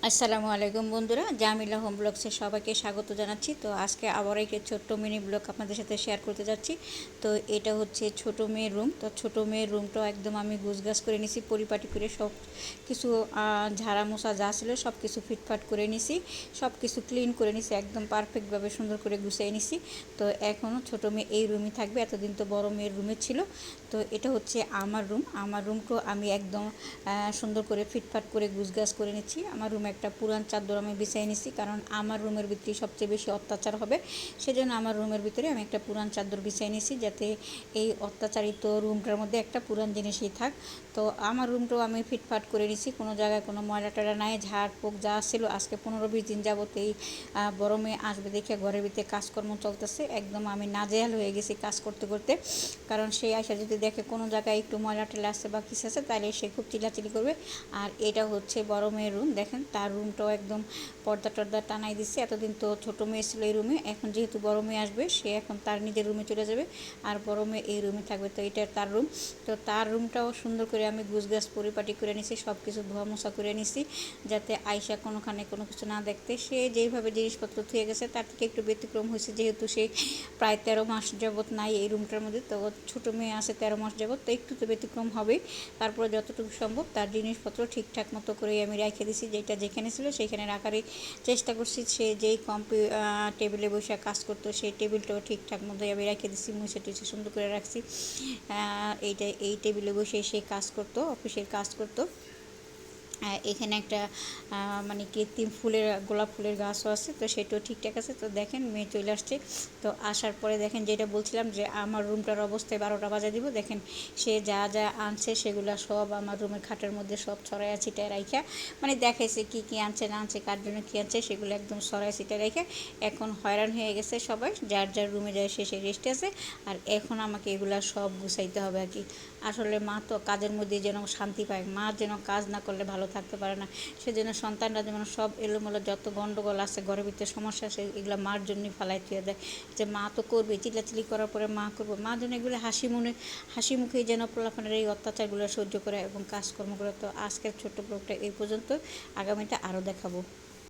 আসসালামু আলাইকুম বন্ধুরা, জামিলা হোম ব্লগসে সবাইকে স্বাগত জানাচ্ছি। তো আজকে আবার একটি ছোট্ট মিনি ব্লগ আপনাদের সাথে শেয়ার করতে যাচ্ছি। তো এটা হচ্ছে ছোট মেয়ের রুম। তো ছোট মেয়ের রুমটা একদম আমি গুছগাছ করে নিছি, পরিপাটি করে সব কিছু ঝাড়া মোছা যা ছিল সব কিছু ফিটফাট করে নিছি, সব কিছু ক্লিন করে নিছি, একদম পারফেক্টভাবে সুন্দর করে গুছিয়ে নিছি। তো এখনও ছোটো মেয়ে এই রুমই থাকবে, এতদিন তো বড় মেয়ের রুমে ছিল। তো এটা হচ্ছে আমার রুম। আমার রুমটাও আমি একদম সুন্দর করে ফিটফাট করে গুছগাছ করে নিচ্ছি। আমার রুমে একটা পুরান চাদর আমি বিছাই নিছি, কারণ আমার রুমের ভিতরে সবচেয়ে বেশি অত্যাচার হবে, সেজন্য আমার রুমের ভিতরে আমি একটা পুরান চাদর বিছাই নিছি, যাতে এই অত্যাচারিত রুমটার মধ্যে একটা পুরান জিনিসই থাক। তো আমার রুমটাও আমি ফিটফাট করে নিছি, কোনো জায়গায় কোনো ময়লা টয়লা নাই, ঝাড় পোক যা ছিল। আজকে 15-20 দিন যাবত এই বড় মেয়ে আসবে দেখে ঘরের ভিতরে কাজকর্ম চলতেছে, একদম আমি নাজেহাল হয়ে গেছি কাজ করতে করতে। কারণ সেই আসা যদি দেখে কোনো জায়গায় একটু ময়লা টয়লা আছে বা কিছু আছে, তাহলে সে খুব চিল্লাচিল্লি করবে। আর এটা হচ্ছে বড় মেয়ের রুম, দেখেন তার রুমটাও একদম পর্দা টর্দা টানাই দিচ্ছে। এতদিন তো ছোটো মেয়ে ছিল এই রুমে, এখন যেহেতু বড় মেয়ে আসবে সে এখন তার নিজের রুমে চলে যাবে, আর বড় মেয়ে এই রুমে থাকবে। তো এটা তার রুম। তো তার রুমটাও সুন্দর করে আমি গুছগাছ পরিপাটি করে নিছি, সব কিছু ধোয়া মোছা করে নিছি, যাতে আয়সা কোনোখানে কোনো কিছু না দেখতে। সে যেইভাবে জিনিসপত্র থুয়ে গেছে তার থেকে একটু ব্যতিক্রম হয়েছে, যেহেতু সে প্রায় 13 মাস যাবত নাই এই রুমটার মধ্যে। তো ছোটো মেয়ে আছে 13 মাস যাবত, তো একটু তো ব্যতিক্রম হবেই। তারপরে যতটুকু সম্ভব তার জিনিসপত্র ঠিকঠাক মতো করে আমি রেখে দিছি, যেটা যেখানে ছিল সেইখানে রাখারই চেষ্টা করছি। সে যেই টেবিলে বসে কাজ করতো সেই টেবিলটাও ঠিকঠাক মতো আমি রেখে দিছি, মুছে টুছে সুন্দর করে রাখছি। এই টেবিলে বসে সে কাজ করতো, অফিসের কাজ করতো। এখানে একটা মানে কৃত্রিম গোলাপ ফুলের গাছও আছে, তো সেটাও ঠিকঠাক আছে। তো দেখেন মেয়ে চলে আসছে। তো আসার পরে দেখেন, যেটা বলছিলাম যে আমার রুমটার অবস্থায় 12টা বাজা দিব, দেখেন সে যা যা আনছে সেগুলো সব আমার রুমের খাটের মধ্যে সব ছড়াইয়া ছিটায় রাইখা, মানে দেখাইছে কি কি আনছে না আনছে, কার জন্য কী আনছে, সেগুলো একদম ছড়াই ছিটায় রাইখা এখন হয়রান হয়ে গেছে সবাই, যার যার রুমে যায় সে রেস্টে আছে। আর এখন আমাকে এগুলা সব গুছাইতে হবে আর কি। আসলে মা তো কাজের মধ্যে যেন শান্তি পায়, মা যেন কাজ না করলে ভালো থাকতে পারে না। সেজন্য সন্তানরা যেমন সব এলোমেলো যত গণ্ডগোল আছে ঘরের ভিতরে সমস্যা আছে, এগুলো মার জন্যই ফালাই থুয়ে দেয়, যে মা তো করবে, চিল্লাচিল্লি করার পরে মা করবো, মা যেন এগুলো হাসি মুখেই যেন পোলাপানের এই অত্যাচারগুলো সহ্য করে এবং কাজকর্ম করে। তো আজকের ছোট্ট ব্লগটা এই পর্যন্ত, আগামীটা আরও দেখাবো।